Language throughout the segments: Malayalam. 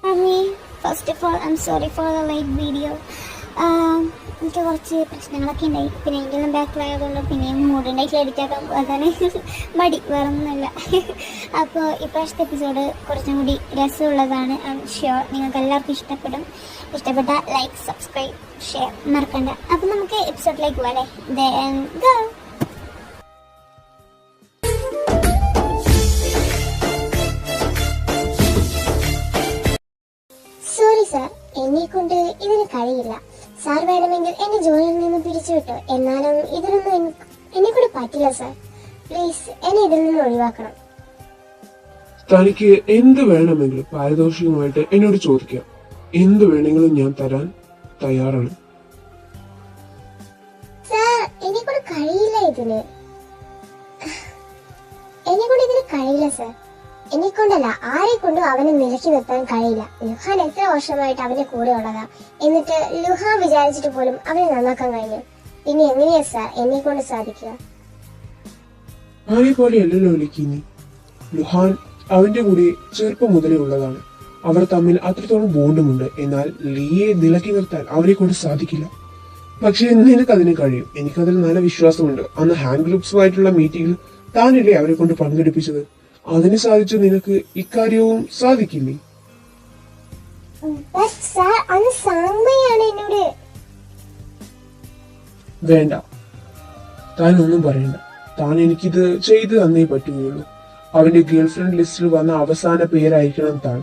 അമ്മേ, first of all I am sorry for the light video. എനിക്ക് കുറച്ച് പ്രശ്നങ്ങളൊക്കെ ഉണ്ടായി. പിന്നെ അതിൻ്റെ ബാക്കിലായതുകൊണ്ട് പിന്നെയും മൂടുണ്ടായിട്ട് എഡിറ്റാക്കാൻ അതാണ് മടി, വേറൊന്നുമില്ല. അപ്പോൾ ഇപ്രാവശ്യത്തെ എപ്പിസോഡ് കുറച്ചും കൂടി രസമുള്ളതാണ്. ഐ എം ഷ്യൂർ നിങ്ങൾക്ക് എല്ലാവർക്കും ഇഷ്ടപ്പെടും. ഇഷ്ടപ്പെട്ട ലൈക്ക്, സബ്സ്ക്രൈബ്, ഷെയർ മറക്കണ്ട. അപ്പം നമുക്ക് എപ്പിസോഡിലേക്ക് പോകാം. Then go. സോറി സാർ, എന്നെ കൊണ്ട് ഇതിന് കഴിയില്ല. സാർ വേണമെങ്കിൽ എന്നെ ജോലിയിൽ നിന്ന് പിരിച്ചുവിട്ടു. എന്നാലും ഇതിനൊന്നും എന്നെ കൂടെ പറ്റില്ല സാർ. പ്ലീസ് എന്നെ ഇതിൽ നിന്ന് ഒഴിവാക്കണം. തനിക്ക് എന്ത് വേണമെങ്കിലും പാരിതോഷികമായിട്ട് എന്നോട് ചോദിക്കാം. എന്ത് വേണമെങ്കിലും ഞാൻ തരാൻ തയ്യാറാണ്. സാർ, എന്നെ കൊണ്ട് കഴിയില്ല ഇതിന്. എന്നെ കൊണ്ട് ഇതിന് കഴിയില്ല സാർ. എന്നെ കൊണ്ടല്ല, ആരെ കൊണ്ടും അവനെ നിലക്കി നിർത്താൻ കഴിയില്ല. ലുഹാൻ എത്ര വർഷമായിട്ട് അവന്റെ കൂടെ ഉള്ളതാ. എന്നിട്ട് ലുഹാൻ വിചാരിച്ചിട്ട് പോലും അവനെ നന്നാക്കാൻ കഴിഞ്ഞു. പിന്നെ എങ്ങനെയാ സാർ എന്നെ കൊണ്ട് സാധിക്കുക? ആരെ പോലെയല്ലല്ലോ ലിക്കിനി. ലുഹാൻ അവന്റെ കൂടെ ചെറുപ്പം മുതലേ ഉള്ളതാണ്. അവർ തമ്മിൽ അത്രത്തോളം ബോണ്ടുമുണ്ട്. എന്നാൽ ലീയെ നിലക്കി നിർത്താൻ അവരെ കൊണ്ട് സാധിക്കില്ല. പക്ഷെ നിനക്കതിന് കഴിയും. എനിക്കതിൽ നല്ല വിശ്വാസമുണ്ട്. അന്ന് ഹാൻഡ് ഗ്രൂപ്പ്സുമായിട്ടുള്ള മീറ്റിംഗിൽ താനല്ലേ അവരെ കൊണ്ട് പങ്കെടുപ്പിച്ചത്. അതിന് സാധിച്ചു നിനക്ക് ഇക്കാര്യവും സാധിക്കില്ലേ? വേണ്ട, താൻ ഒന്നും പറയണ്ട. താൻ എനിക്കിത് ചെയ്തു തന്നേ പറ്റുകയുള്ളൂ. അവന്റെ ഗേൾഫ്രണ്ട് ലിസ്റ്റിൽ വന്ന അവസാന പേരായിരിക്കണം താൻ.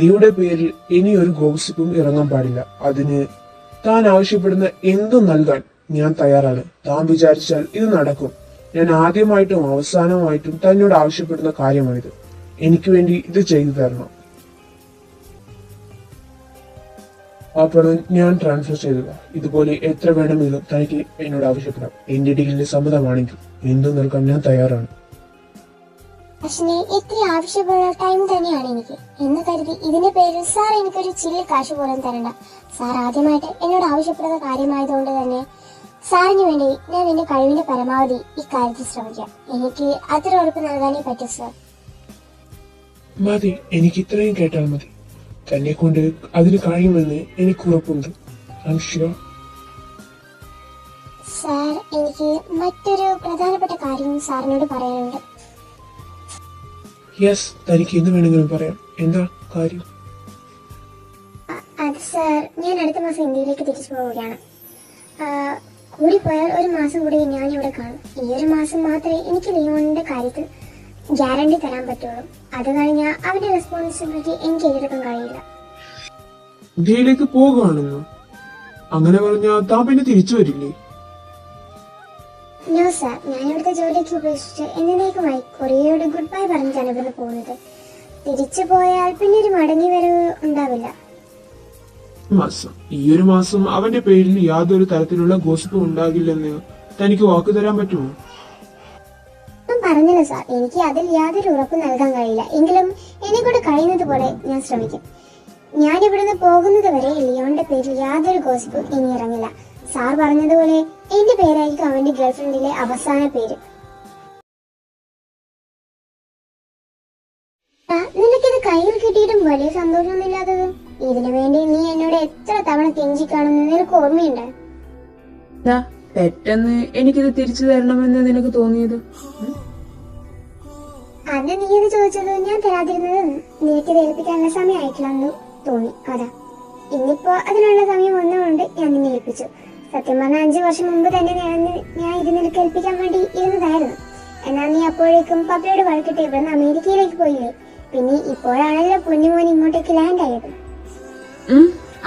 ലിയുടെ പേരിൽ ഇനി ഒരു ഗോസിപ്പും ഇറങ്ങാൻ പാടില്ല. അതിന് താൻ ആവശ്യപ്പെടുന്ന എന്തും നൽകാൻ ഞാൻ തയ്യാറാണ്. താൻ വിചാരിച്ചാൽ ഇത് നടക്കും. ഞാൻ ആദ്യമായിട്ടും അവസാനമായിട്ടും തന്നോട് ആവശ്യപ്പെടുന്ന കാര്യമാണിത്. എനിക്ക് വേണ്ടി ഇത് ചെയ്തു തരണം. ആ പണം ഞാൻ ട്രാൻസ്ഫർ ചെയ്തതാ. ഇതുപോലെ എത്ര വേണമെങ്കിലും തനിക്ക് എന്നോട് ആവശ്യപ്പെടാം. എന്റെ ഡീലിന് സമ്മതമാണെങ്കിൽ എന്തും നൽകാൻ ഞാൻ തയ്യാറാണ്. പക്ഷേ ഇത്ര ആവശ്യമുള്ള ടൈം തന്നെയാണ് എനിക്ക് എന്ന് കരുതി ഇതിന്റെ പേരിൽ സാർ എനിക്കൊരു ചില്ലി കാശ് പോലും തരണ്ട. സാർ ആദ്യമായിട്ട് എന്നോട് ആവശ്യപ്പെടുന്ന കാര്യമായതുകൊണ്ട് തന്നെ സാറിന് വേണ്ടി ഞാൻ എന്റെ കഴിവിന്റെ പരമാവധി ഇക്കാര്യത്തിൽ ശ്രമിക്കാം. എനിക്ക് അത്ര ഉറപ്പ് നൽകാനേ പറ്റൂ സാർ. മതി, എനിക്ക് ഇത്രയും കേട്ടാൽ മതി. തന്നെ കൊണ്ട് അതിന് കഴിയുമെന്ന് എനിക്ക് ഉറപ്പുണ്ട്. സാർ, എനിക്ക് മറ്റൊരു പ്രധാനപ്പെട്ട കാര്യം സാറിനോട് പറയാനുണ്ട്. യെസ്, തനിക്ക് എന്ത് വേണമെങ്കിലും പറയാം. എന്താ കാര്യം? അത് സാർ, ഞാൻ അടുത്ത മാസം ഇന്ത്യയിലേക്ക് തിരിച്ചു പോവുകയാണ്. കൂടിപ്പോയാൽ ഒരു മാസം കൂടി ഞാൻ ഇവിടെ കാണും. ഈ ഒരു മാസം മാത്രമേ എനിക്ക് ലിയോണിന്റെ കാര്യത്തിൽ ഗ്യാരണ്ടി തരാൻ പറ്റുള്ളൂ. അത് കഴിഞ്ഞാൽ അവന്റെ റെസ്പോൺസിബിലിറ്റി എനിക്ക് ഏറ്റെടുക്കാൻ കഴിയില്ല. ഇന്ത്യയിലേക്ക് പോകുകയാണെന്നോ? അങ്ങനെ പറഞ്ഞാൽ താൻ പിന്നെ തിരിച്ചു വരില്ലേ? നോ സാർ, ഞാൻ ഇവിടുത്തെ ജോലിക്ക് ഉപേക്ഷിച്ച് എന്നേക്കുമായി കൊറിയയോട് ഗുഡ് ബൈ പറഞ്ഞിട്ടാണ് ഇവിടുന്ന് പോകുന്നത്. തിരിച്ചു പോയാൽ പിന്നെ ഒരു മടങ്ങി വരവ് ഉണ്ടാവില്ല. ഈ ഒരു മാസം അവന്റെ പേരിൽ യാതൊരു തരത്തിലുള്ള ഗോസിപ്പും ഉണ്ടാകില്ലെന്ന് തനിക്ക് വാക്ക് തരാൻ പറ്റുമോ? ഞാൻ പറഞ്ഞില്ല സാർ, എനിക്ക് അതിൽ യാതൊരു ഉറപ്പും നൽകാൻ കഴിയില്ല. എങ്കിലും എന്നെ കൂടെ കഴിയുന്നത് പോലെ ഞാൻ ശ്രമിക്കും. ഞാൻ ഇവിടുന്ന് പോകുന്നത് വരെ ലിയോണിന്റെ പേരിൽ യാതൊരു ഗോസിപ്പും ഇനി ഇറങ്ങില്ല. സാർ പറഞ്ഞതുപോലെ എന്റെ പേരായിരിക്കും അവന്റെ ഗേൾഫ്രണ്ടിലെ അവസാന പേര്. നിനക്കിത് കയ്യിൽ കിട്ടിയിട്ടും വലിയ സന്തോഷമൊന്നുമില്ലാത്തത്? ഇതിനു വേണ്ടി നീ എന്നോട് എത്ര തവണ കെഞ്ചിക്കാണെന്ന് നിനക്ക് ഓർമ്മയുണ്ട്? പെട്ടെന്ന് എനിക്കിത് തിരിച്ചു തരണമെന്ന് നിനക്ക് തോന്നിയത്? അന്ന് നീ അത് ചോദിച്ചത് ഞാൻ തരാതിരുന്നത് നിനക്കിത് ഏൽപ്പിക്കാനുള്ള സമയമായിട്ടില്ലെന്ന് തോന്നി. അതാ ഇന്നിപ്പോ അതിനുള്ള സമയം വന്നുകൊണ്ട് ഞാൻ നിന്നെ ഏൽപ്പിച്ചു. സത്യം പറഞ്ഞാൽ 5 വർഷം മുമ്പ് തന്നെ ഞാൻ ഇത് നിനക്ക് ഏൽപ്പിക്കാൻ വേണ്ടി ഇരുന്നതായിരുന്നു. എന്നാൽ നീ അപ്പോഴേക്കും പപ്പയോട് വഴക്കിട്ട് ഇവിടുന്ന് അമേരിക്കയിലേക്ക് പോയില്ലേ. പിന്നെ ഇപ്പോഴാണല്ലോ പൊന്നുമോൻ ഇങ്ങോട്ടേക്ക് ലാൻഡ് ആയത്.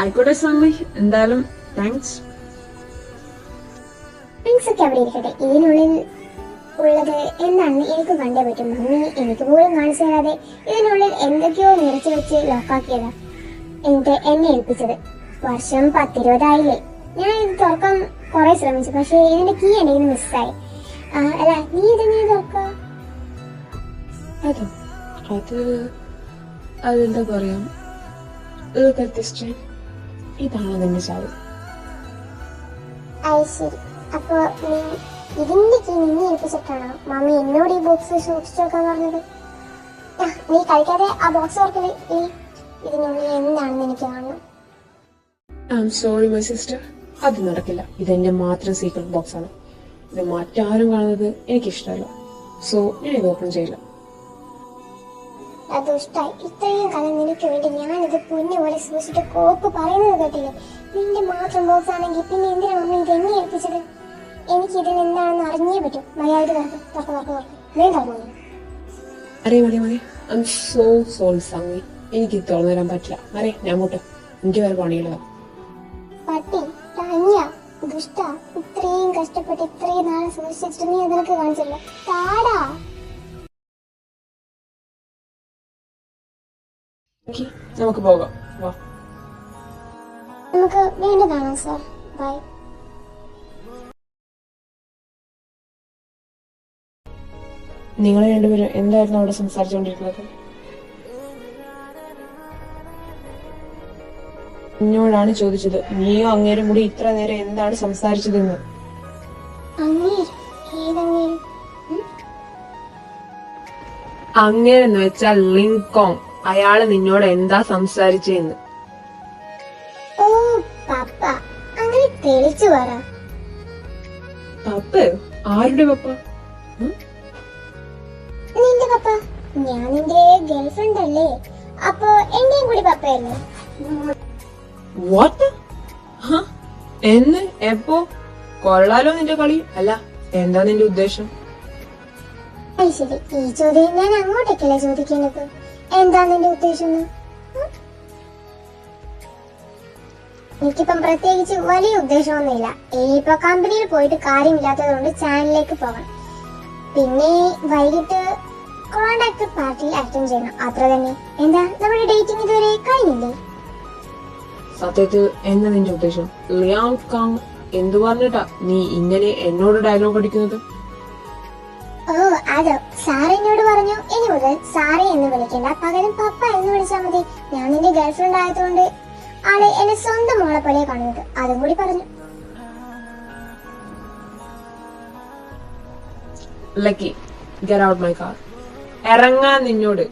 ആയിക്കോട്ടെ സ്വാമി, എന്തായാലും താങ്ക്സ്. താങ്ക്സ് ഒക്കെ അവിടെ ഇരിക്കട്ടെ. ഇതിനുള്ളിൽ ഉള്ളത് എന്താണെന്ന് എനിക്ക് കണ്ടേ പറ്റും. മമ്മി എനിക്ക് പോലും കാണിച്ചു തരാതെ ഇതിനുള്ളിൽ എന്തൊക്കെയോ നിറച്ചു വെച്ച് ലോക്കാക്കിയതാ. എന്നിട്ട് എന്നെ ഏൽപ്പിച്ചത്. വർഷം 10-20 ഞാൻ ഇത് തുറക്കാൻ കുറെ ശ്രമിച്ചു. പക്ഷെ ഇതിന്റെ കീ എന്റെ കയ്യിൽ മിസ്സായി. അല്ല, നീ ഇതെങ്ങനെ തുറക്കാം? അതെന്താ പറയാ, ഇതാണ് അതിന്റെ ചാവ്. ശരി, അപ്പൊ ഇതിന്റെ കീ നിന്നെ ഏൽപ്പിച്ചിട്ടാണോ മമ്മി എന്നോട് ഈ ബോക്സ് സൂക്ഷിച്ചു വെക്കാൻ പറഞ്ഞത്? നീ കളിക്കാതെ ആ ബോക്സ് ഓർക്കല്. ഇതിനുള്ളിൽ എന്താണെന്ന് എനിക്ക് കാണണം. I am sorry my sister, അത് നടക്കില്ല. ഇതെന്റെ മാത്രം സീക്രട്ട് ബോക്സ് ആണ്. ഇത് മറ്റാരും കാണുന്നത് എനിക്കിഷ്ടമല്ല. സോ ഞാൻ ഇത് ഓപ്പൺ ചെയ്യില്ല. അത് ഇഷ്ടായി. ഇത്രയും കാലം നിനക്ക് വേണ്ടി ഞാനിത് പൊന്നു പോലെ സൂക്ഷിച്ചിട്ട് കോപ്പ് പറയുന്നത് കേട്ടില്ലേ? നിന്റെ മാത്രം ബോക്സ് ആണെങ്കിൽ പിന്നെ എന്തിനാ മമ്മി ഇത് എന്നെ ഏൽപ്പിച്ചത്? എനിക്ക് ഇതിൽ എന്താണെന്ന് അറിഞ്ഞേ പറ്റും. മര്യാദ വേണ്ട. അരേ മതി മതി, I M so sorry Sanghi, എനിക്ക് ഇത് തുറന്നു തരാൻ പറ്റില്ല. അരേ ഞാൻ പോട്ടെ, എനിക്ക് വേറെ പണിയില്ല. പട്ടി തനിയ ദുഷ്ട, ഇത്രയും കഷ്ടപ്പെട്ട് ഇത്രയും നാളെ സൂക്ഷിച്ചിട്ട് നീ അതിനൊക്കെ കാണിച്ചല്ലോ. താടാ. നമുക്ക് പോകാം, വാ. നമുക്ക് വീണ്ടും കാണാം സർ. ബൈ. നിങ്ങൾ രണ്ടുപേരും എന്തായിരുന്നു അവിടെ സംസാരിച്ചുകൊണ്ടിരിക്കുന്നത്? എന്നോടാണ് ചോദിച്ചത്. നീയോ അങ്ങേരും കൂടി ഇത്ര നേരം എന്താണ് സംസാരിച്ചതെന്ന്. അങ്ങേരെന്ന് വെച്ചാൽ ലിങ്കോങ്. അയാള് നിന്നോട് എന്താ സംസാരിച്ചെന്ന്. ഓ പപ്പ, അങ്ങനെ തെളിച്ചു പറ. പപ്പ? ആരുടെ പപ്പ? നിന്റെ പപ്പ. ഞാൻ നിന്റെ ഗേൾഫ്രണ്ട് അല്ലേ, അപ്പൊ എന്റെയും കൂടി പപ്പയല്ലേ? വാട്ട്? എന്ന്? എപ്പോ? കൊള്ളാലോ നിന്റെ കളി. അല്ല, എന്താ നിന്റെ ഉദ്ദേശം? ശരി, ഈ ചോദ്യം ഞാൻ അങ്ങോട്ടേക്കല്ലേ ചോദിക്കേണ്ടത്. എന്താ നിന്റെ ഉദ്ദേശം? എനിക്കിപ്പം പ്രത്യേകിച്ച് വലിയ ഉദ്ദേശമൊന്നുമില്ല. ഇനിയിപ്പോ കമ്പനിയിൽ പോയിട്ട് കാര്യമില്ലാത്തതുകൊണ്ട് ചാനലിലേക്ക് പോകണം. പിന്നെ വൈകിട്ട് കോണ്ടാക്ട് പാർട്ടിയിൽ അറ്റൻഡ് ചെയ്യണം. അത്ര തന്നെ. എന്താ നമ്മുടെ ഡേറ്റിംഗ് ഇതുവരെ കഴിഞ്ഞില്ലേ? സത്യത്തിൽ എന്താ നിന്റെ ഉദ്ദേശം? ലിയാങ് കാങ് എന്തു പറഞ്ഞിട്ടാ നീ ഇങ്ങനെ എന്നോട് ഡയലോഗ് അടിക്കുന്നത്? ഓ അതോ, സാർ എന്നോട് പറഞ്ഞു ഇനി മുതൽ സാറേ എന്ന് വിളിക്കണ്ട, പകരം പപ്പ എന്ന് വിളിച്ചാൽ മതി. ഞാൻ നിന്റെ ഗേൾഫ്രണ്ട് ആയതുകൊണ്ട് ആളെ എന്നെ സ്വന്തം മോളെ പോലെ കാണുന്നത്. അതും കൂടി പറഞ്ഞു. Lucky, get out my car. ഇറങ്ങാൻ നിന്നോട്.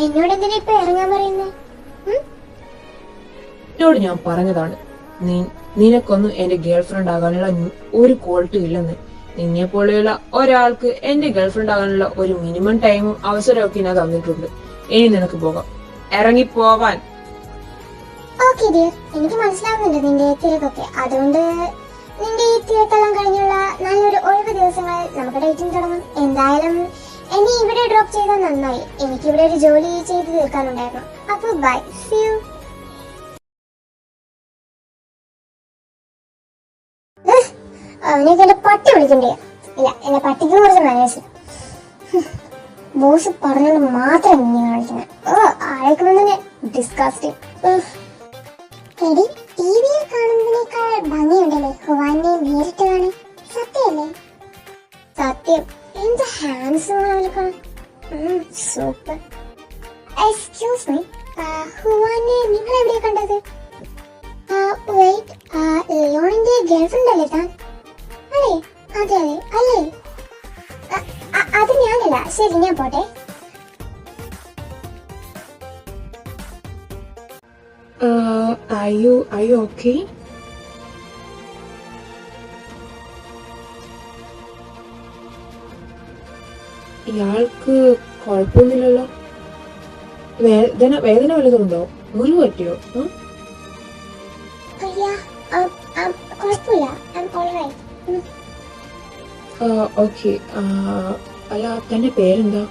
എന്നോട് എന്തിനാ ഇപ്പൊ ഇറങ്ങാൻ പറയുന്നേ? എന്നോട് ഞാൻ പറഞ്ഞതാണ്, നിനക്കൊന്നും എന്റെ ഗേൾഫ്രണ്ട് ആകാനുള്ള ഒരു ക്വാളിറ്റി ഇല്ലെന്ന്. നിന്നെ പോലെയുള്ള ഒരാൾക്ക് എന്റെ ഗേൾഫ്രണ്ട് ആകാനുള്ള ഒരു മിനിമം ടൈമും അവസരമൊക്കെ ഞാൻ തന്നിട്ടുണ്ട്. ഇനി നിനക്ക് പോകാം, ഇറങ്ങിപ്പോവാൻ. ഓക്കെ ഡിയർ, എനിക്ക് മനസ്സിലാവുന്നുണ്ട് നിന്റെ തിരക്കൊക്കെ. അതുകൊണ്ട് നിന്റെ ഈ തിരക്കെല്ലാം കഴിഞ്ഞുള്ള നല്ലൊരു ഒഴിവ് ദിവസങ്ങളിൽ നമുക്ക് ഡേറ്റിംഗ് തുടങ്ങാം. എന്തായാലും എന്നെ ഇവിടെ ഡ്രോപ്പ് ചെയ്താൽ നന്നായി. എനിക്കിവിടെ ഒരു ജോലി ചെയ്ത് തീർക്കാനുണ്ടായിരുന്നു. അപ്പൊ ബൈ, സീ യു. അവനൊക്കെ എന്റെ പട്ടി വിളിക്കണ്ടേ? ഇല്ല, എന്റെ പട്ടിക്ക് കുറച്ച് മാനേഴ്സ്. ബോസ് പറഞ്ഞത് മാത്രം ഇങ്ങനെ കാണിക്കുന്നത്. ഓ ആഴേക്കുന്നതിന് ഡിസ്കാസ്റ്റിംഗ്. എടി, ടിവിയിൽ കാണുന്നതിനേക്കാൾ ഭംഗിയുണ്ടല്ലേ ഹുവാനെ നേരിട്ട് കാണാൻ? സത്യമല്ലേ? സത്യം. എന്ത് ഹാൻഡ്സം ആണ്. സൂപ്പർ. എക്സ്ക്യൂസ് മീ, ഹുവാനെ നിങ്ങൾ എവിടെയാ കണ്ടത്? വെയിറ്റ്, ലിയോണിന്റെ ഗേൾഫ്രണ്ട് അല്ലേ താൻ? അല്ലേ? അതെ അതെ അല്ലേ? അത് ഞാനല്ല. ശരി, ഞാൻ പോട്ടെ. Are you okay? ഇയാൾക്ക് കുഴപ്പമൊന്നുമില്ലല്ലോ. വേദന വല്ലതുണ്ടോ? മുറിവ് പറ്റിയോ? ഓക്കെ. അല്ല, തന്റെ പേരെന്താ?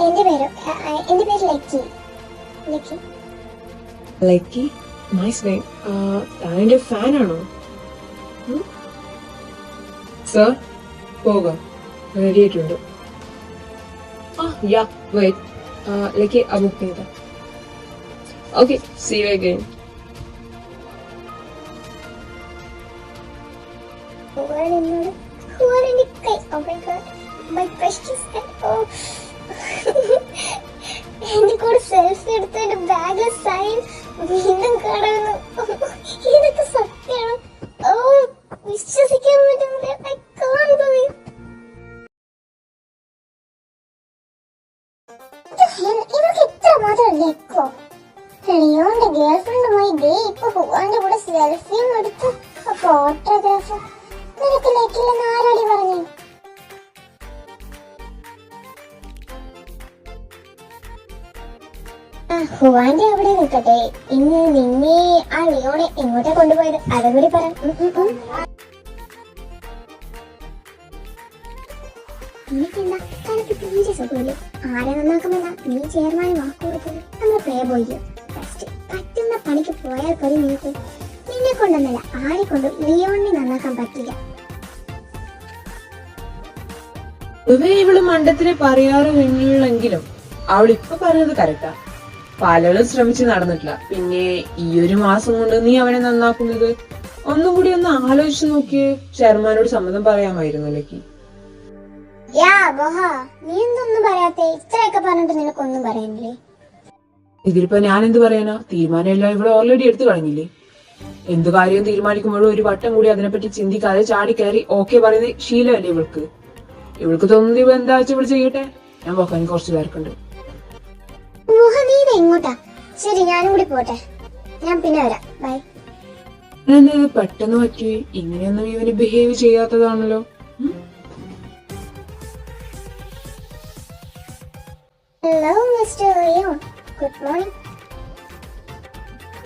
എന്റെ പേര് ലക്കി. ലക്കി? Nice name. താനെന്റെ ഫാനാണോ? സർ, പോകാം, റെഡി ആയിട്ടുണ്ട്. Yeah, wait. ലക്കി, ആ ബുക്ക് ചെയ്താ. Okay, see you again. എന്റെ കൂടെ സെൽഫി എടുത്ത് എന്റെ ബാഗിൽ സൈൻ വീണ്ടും കാണുന്നു. ഇതൊക്കെ സത്യമാണ്. ഓ, വിശ്വസിക്കാൻ പറ്റുന്നില്ല. ഫോട്ടോഗ്രാഫർ നിനക്ക് ലെറ്റില്ലെന്ന് ആരോടി പറഞ്ഞു? ഹുവാന്റെ അവിടെ നിൽക്കട്ടെ, ഇന്ന് നിന്നെ ആ ലിയോണെ എങ്ങോട്ടാ കൊണ്ടുപോയത് അതുകൂടി പറ. എനിക്കെന്താ തനിക്ക് തീരെ സുഖമില്ല. ആരെ നന്നാക്കുമെന്നാ നീ ചെയർമാന് വാക്ക് കൊടുത്തത്? നമ്മൾ പ്ലേ ബോയില് ഫസ്റ്റ് പറ്റുന്ന പണിക്ക് പോയാൽ പോലും നിന്നെ കൊണ്ടൊന്നല്ല ആരെ കൊണ്ടും ലിയോണിനെ നന്നാക്കാൻ പറ്റില്ല. ഇവള് മണ്ടത്തിനെ പറയാറുമില്ലെങ്കിലും അവൾ ഇപ്പൊ പറഞ്ഞത് കറക്റ്റാ. പലരും ശ്രമിച്ച് നടന്നിട്ടില്ല. പിന്നെ ഈ ഒരു മാസം കൊണ്ട് നീ അവനെ നന്നാക്കുന്നത് ഒന്നും കൂടി ഒന്ന് ആലോചിച്ച് നോക്കിയേ. ചെയർമാനോട് സമ്മതം പറയാമായിരുന്നു ലക്കി. നീ എന്തൊന്നും പറയാത്തെ? ഇത്രയൊക്കെ പറഞ്ഞിട്ട് നിനക്കൊന്നും പറയാനില്ലേ? ഇതിലിപ്പോ ഞാൻ എന്ത് പറയാനാ? തീരുമാനമെല്ലാം ഇവിടെ ഓൾറെഡി എടുത്തു കളഞ്ഞില്ലേ. എന്ത് കാര്യം തീരുമാനിക്കുമ്പോഴും ഒരു വട്ടം കൂടി അതിനെപ്പറ്റി ചിന്തിക്കാതെ ചാടിക്കയറി ഓക്കെ പറയുന്നത് ശീലമല്ലേ ഇവൾക്ക്. ഇവൾക്ക് തോന്നുന്നത് ഇവ എന്താ വെച്ചാൽ ഇവള് ചെയ്യട്ടെ. ഞാൻ പോക്കാൻ കുറച്ച് പേർക്കുണ്ട്. നീ എങ്ങോട്ടാ? ശരി, ഞാനും കൂടി പോട്ടെ. ഞാൻ പിന്നെ വരാം. ബൈ. എന്നത് പെട്ടെന്ന് പറ്റി? ഇങ്ങനെയൊന്നും ഇവന് ബിഹേവ് ചെയ്യാത്തതാണല്ലോ. Hello mister Leon, good morning.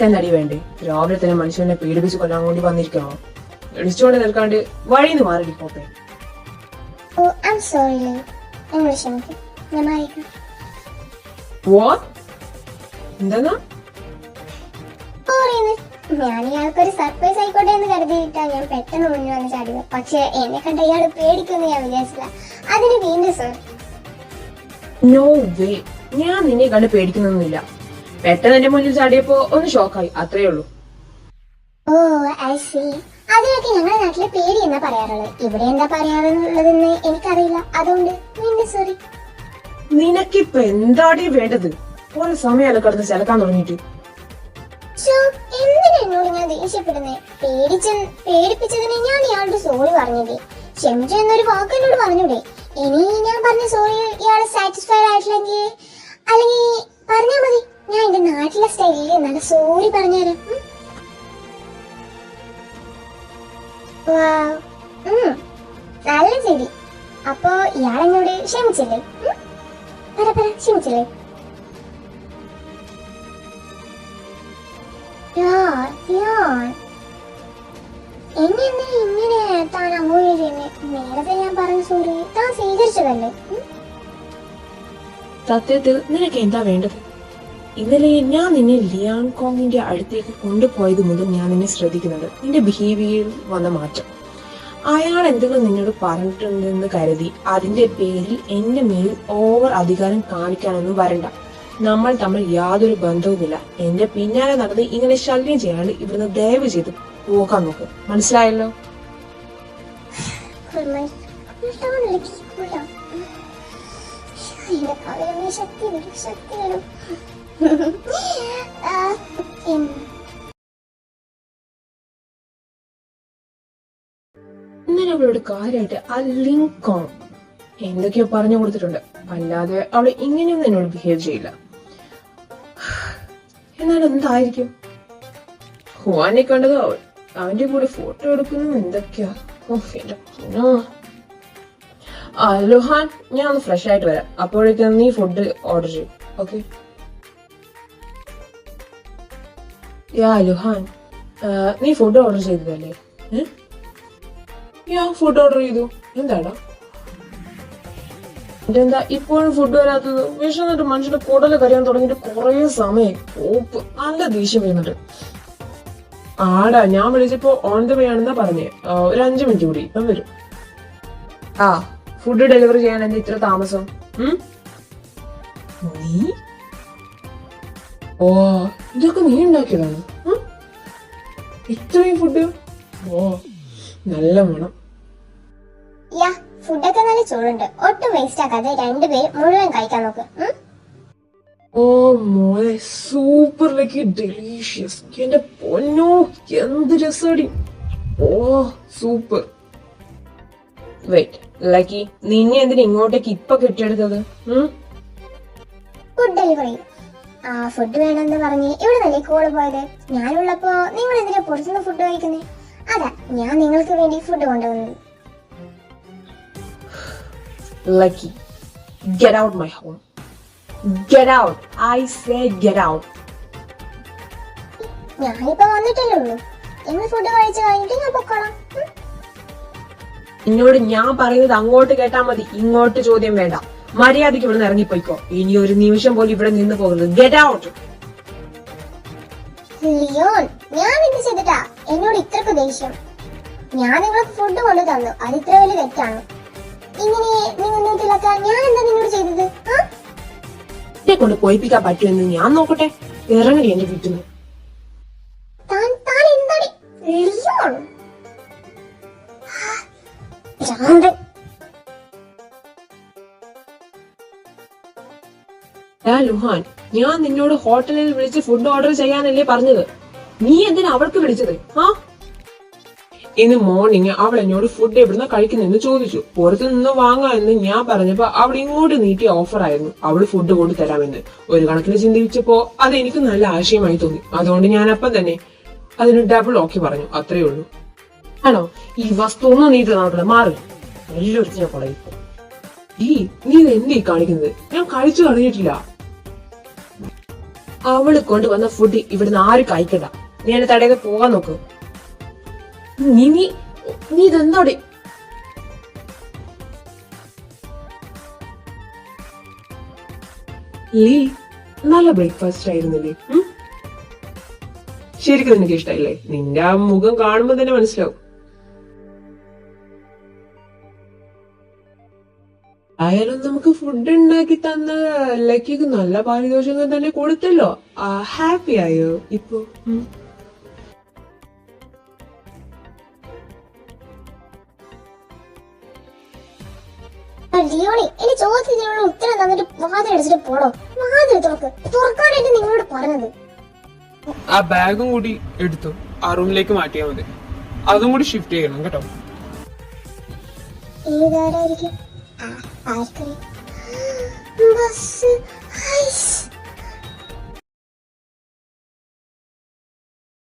എന്നടി വേണ്ടേ? രാവിലെ തന്നെ മനുഷ്യനെ പീഡിപ്പിച്ച് കൊല്ലാൻ വേണ്ടി വന്നിരിക്കണോ? ഇടിച്ചോണ്ട് നിൽക്കാണ്ട് വഴിന്ന് മാറി പോട്ടെ. ഓ ഐ ആം സോറി ലിയോ, എന്നോട് ക്ഷമിക്കും. ഞാൻ മാറിക്കാം. എന്താ? ഞാൻ ഇയാൾക്കൊരു സർപ്രൈസ് ആയിക്കോട്ടെ എന്ന് കരുതിയിട്ടാ ഞാൻ പെട്ടെന്ന് മുന്നിൽ വന്ന് ചാടിയത്. പക്ഷെ എന്നെ കണ്ട ഇയാൾ പേടിക്കുമെന്ന് ഞാൻ വിചാരിച്ചില്ല. അതിന് വീണ്ടും സോറി. നോ വേ, ഞാൻ നിന്നെ കണ്ട് പേടിക്കുന്നൊന്നുമില്ല. പെട്ടെന്ന് എന്റെ മുന്നിൽ ചാടിയപ്പോ ഒന്ന് ഷോക്കായി, അത്രേ ഉള്ളൂ. ഓ ഐ സി. അതിനൊക്കെ ഞങ്ങളുടെ നാട്ടില് പേടി എന്നാ പറയാറുള്ളത്. ഇവിടെ എന്താ പറയാറുള്ളതെന്ന് എനിക്കറിയില്ല. അതുകൊണ്ട് വീണ്ടും സോറി. നിനക്കിപ്പൊ എന്താടി വേണ്ടത്? കുറെ സമയമല്ല കിടന്ന് ചിലക്കാൻ തുടങ്ങിയിട്ട്. എന്തിനാ എന്നോട് ഞാൻ ദേഷ്യപ്പെടുന്നേ? പേടിപ്പിച്ചതിന് ഞാൻ ഇയാളുടെ സോറി പറഞ്ഞില്ലേ? ക്ഷമിച്ചു എന്നൊരു വാക്ക് എന്നോട് പറഞ്ഞൂടെ? ഇനി ഞാൻ പറഞ്ഞ സോറി ഇയാളെ സാറ്റിസ്ഫൈഡ് ആയിട്ടില്ലെങ്കിൽ അല്ലെങ്കിൽ പറഞ്ഞാ മതി. ഞാൻ എന്റെ നാട്ടിലെ സ്റ്റൈലിൽ നല്ല സോറി പറഞ്ഞുതരാം. നല്ല ശരി. അപ്പൊ ഇയാളെന്നോട് ക്ഷമിച്ചില്ലേ? ക്ഷമിച്ചില്ലേ? എന്നെ ഇങ്ങനെ താൻ അവോയ്ഡ് ചെയ്യുന്നേ? നേരത്തെ ഞാൻ പറഞ്ഞ സോറി താൻ സ്വീകരിച്ചതല്ലേ? സത്യത്തിൽ നിനക്ക് എന്താ വേണ്ടത്? ഇന്നലെ ഞാൻ നിന്നെ ലിയാൻ കോങ്ങിന്റെ അടുത്തേക്ക് കൊണ്ടുപോയത് മുതൽ ഞാൻ നിന്നെ ശ്രദ്ധിക്കുന്നുണ്ട്. നിന്റെ ബിഹേവിയറിൽ വന്ന മാറ്റം. അയാൾ എന്തെങ്കിലും നിന്നോട് പറഞ്ഞിട്ടുണ്ടെന്ന് കരുതി അതിന്റെ പേരിൽ എന്റെ മേൽ ഓവർ അധികാരം കാണിക്കാനൊന്നും വരണ്ട. നമ്മൾ തമ്മിൽ യാതൊരു ബന്ധവുമില്ല. എന്റെ പിന്നാലെ നടന്ന് ഇങ്ങനെ ശല്യം ചെയ്യാണ്ട് ഇവിടുന്ന് ദയവ് ചെയ്ത് പോകാൻ നോക്ക്. മനസ്സിലായല്ലോ? ഇന്നലെ അവളോട് കാര്യമായിട്ട് ആ ലിങ്കോൺ എന്തൊക്കെയോ പറഞ്ഞു കൊടുത്തിട്ടുണ്ട്. അല്ലാതെ അവള് ഇങ്ങനെയൊന്നും എന്നോട് ബിഹേവ് ചെയ്യില്ല. എന്നാൽ എന്തായിരിക്കും? ഹുവാനെ കണ്ടത് അവന്റെ കൂടെ ഫോട്ടോ എടുക്കുന്നു എന്തൊക്കെയാ. ലുഹാൻ, ഞാൻ ഒന്ന് ഫ്രഷ് ആയിട്ട് വരാം. അപ്പോഴേക്കും നീ ഫുഡ് ഓർഡർ ചെയ്യും. ഓക്കെ? ലുഹാൻ, നീ ഫുഡ് ഓർഡർ ചെയ്തതല്ലേ? ഞാൻ ഫുഡ് ഓർഡർ ചെയ്തു. എന്താടാ എന്താ ഇപ്പോഴും ഫുഡ് വരാത്തത്? വിഷന്നിട്ട് മനുഷ്യന്റെ കുടല് കരയാൻ തുടങ്ങിയിട്ട് കുറെ സമയം. ഓപ്പ്, നല്ല ദേഷ്യം വരുന്നുണ്ട്. ആടാ, ഞാൻ വിളിച്ചപ്പോ ഓൺ ദ വേ ആണെന്നാ പറഞ്ഞേ. ഒരു 5 മിനിറ്റ് കൂടി ഇപ്പം വരും. ഫുഡ് ഡെലിവറി ചെയ്യാൻ എന്താ ഇത്ര താമസം? നീ ഇതൊക്കെ നീ ഉണ്ടാക്കിയതാണ്? ഇത്രയും ഫുഡ്? നല്ല മണം. ഫുഡൊക്കെ നല്ല ചൂടുണ്ട്. ഒട്ടും വേസ്റ്റ് ആക്കാതെ 2 പേര് മുഴുവൻ കഴിക്കാൻ നോക്ക്. മോനെ, സൂപ്പർ ലക്കി, ഡെലീഷ്യസ്. എന്റെ പൊന്നോ, എന്ത് രസടി. സൂപ്പർ. വെയിറ്റ് ലക്കി, നിന്നെ എന്തിനാ ഇങ്ങോട്ടേക്ക് ഇപ്പൊ കെട്ടിയെടുത്തത്? Food delivery. ഫുഡ് വേണമെന്ന് പറഞ്ഞ് ഇവിടെ നല്ല കോള് പോയത്. ഞാനുള്ളപ്പോ നിങ്ങൾ എന്തിനാ പുറത്തുനിന്ന് ഫുഡ് കഴിക്കുന്നേ? അതാ ഞാൻ നിങ്ങൾക്ക് വേണ്ടി ഫുഡ് കൊണ്ടുവന്നത്. Lucky, get out my home. Get out. I said get out. ഞാനിപ്പോ വന്നിട്ടല്ലേ ഉള്ളൂ. നിങ്ങൾ ഫുഡ് കഴിച്ചു കഴിഞ്ഞിട്ട് ഞാൻ പൊക്കോളാം. എന്നോട് ഞാൻ പറയുന്നത് അങ്ങോട്ട് കേട്ടാ മതി, ഇങ്ങോട്ട് ചോദ്യം വേണ്ട. മര്യാദയ്ക്ക് ഇവിടെ നിന്ന് ഇറങ്ങിപ്പോയിക്കോ. ഇനി ഒരു നിമിഷം പോലും ഇവിടെ നിന്ന് പോകരുത്. Get out. ലിയോൺ, ഞാൻ എന്ത് ചെയ്തിട്ടാ എന്നോട് ഇത്രക്ക് ദേഷ്യം? ഞാൻ നിങ്ങൾക്ക് ഫുഡ് കൊണ്ടു തന്നു, അത് ഇത്ര വലിയ തെറ്റാണ്. ഇങ്ങനെ നിങ്ങൾ നീട്ടിലാക്കാൻ ഞാൻ എന്താ നിന്നോട് ചെയ്തത്? എന്നെ കൊണ്ട് പോയിപ്പിക്കാൻ പറ്റുമെന്ന് ഞാൻ നോക്കട്ടെ. ഇറങ്ങടി എന്റെ വീട്ടിൽ നിന്ന്. താൻ എന്താടി ലിയോൺ? ഭ്രാന്തൻ. ലുഹാൻ, ഞാൻ നിന്നോട് ഹോട്ടലിൽ വിളിച്ച് ഫുഡ് ഓർഡർ ചെയ്യാനല്ലേ പറഞ്ഞത്? നീ എന്തിനാ അവൾക്ക് വിളിച്ചത്? ഇന്ന് മോർണിംഗ് അവൾ എന്നോട് ഫുഡ് എവിടുന്ന കഴിക്കുന്നെന്ന് ചോദിച്ചു. പുറത്തു നിന്ന് വാങ്ങാമെന്ന് ഞാൻ പറഞ്ഞപ്പോ അവൾ ഇങ്ങോട്ട് നീട്ടിയ ഓഫർ ആയിരുന്നു അവൾ ഫുഡ് കൊണ്ട് തരാമെന്ന്. ഒരു കണക്കിന് ചിന്തിച്ചപ്പോ അത് എനിക്ക് നല്ല ആശയമായി തോന്നി. അതുകൊണ്ട് ഞാൻ അപ്പം തന്നെ അതിന് ഡബിൾ ഓക്കെ പറഞ്ഞു. അത്രേ ഉള്ളൂ. ആണോ? ഈ വസ്തു ഒന്നും നീട്ടി നോക്കണ മാറി എല്ലായിടത്തും ഞാൻ പറയും. നീ ഇത് എന്തീ കാണിക്കുന്നത്? ഞാൻ കഴിച്ചു കളഞ്ഞിട്ടില്ല. അവള് കൊണ്ടുവന്ന ഫുഡ് ഇവിടുന്ന് ആരും കഴിക്കണ്ട. നീ എന്നെ തടയാതെ പോകാൻ നോക്ക്. നീ ഇതെന്തോടെ? ലീ, നല്ല ബ്രേക്ക്ഫാസ്റ്റ് ആയിരുന്നില്ലേ? ശരിക്കും നിനക്ക് ഇഷ്ടമായില്ലേ? നിന്റെ ആ മുഖം കാണുമ്പോ തന്നെ മനസ്സിലാവും. ആയാലും നമുക്ക് ഫുഡ് ഉണ്ടാക്കി തന്ന ലക്കിക്ക് നല്ല പാരിതോഷികം തന്നെ കൊടുത്തല്ലോ. ഹാപ്പി ആയോ ഇപ്പൊ? ലിയോണി, എന്റെ ചോദ്യത്തിനുള്ള ഉത്തരം തന്നിട്ട് വാതിലടിച്ചിട്ട് പോടോ. വാതിൽ തുറക്കാനായിട്ട് നിങ്ങളോട് പറഞ്ഞത്. ആ ബാഗും കൂടി എടുത്തു ആ റൂമിലേക്ക് മാറ്റിയാൽ മതി. അതും കൂടി ഷിഫ്റ്റ് ചെയ്യണം കേട്ടോ. ഏതാരായിരിക്കും? ആർക്കറിയാം. ബസ്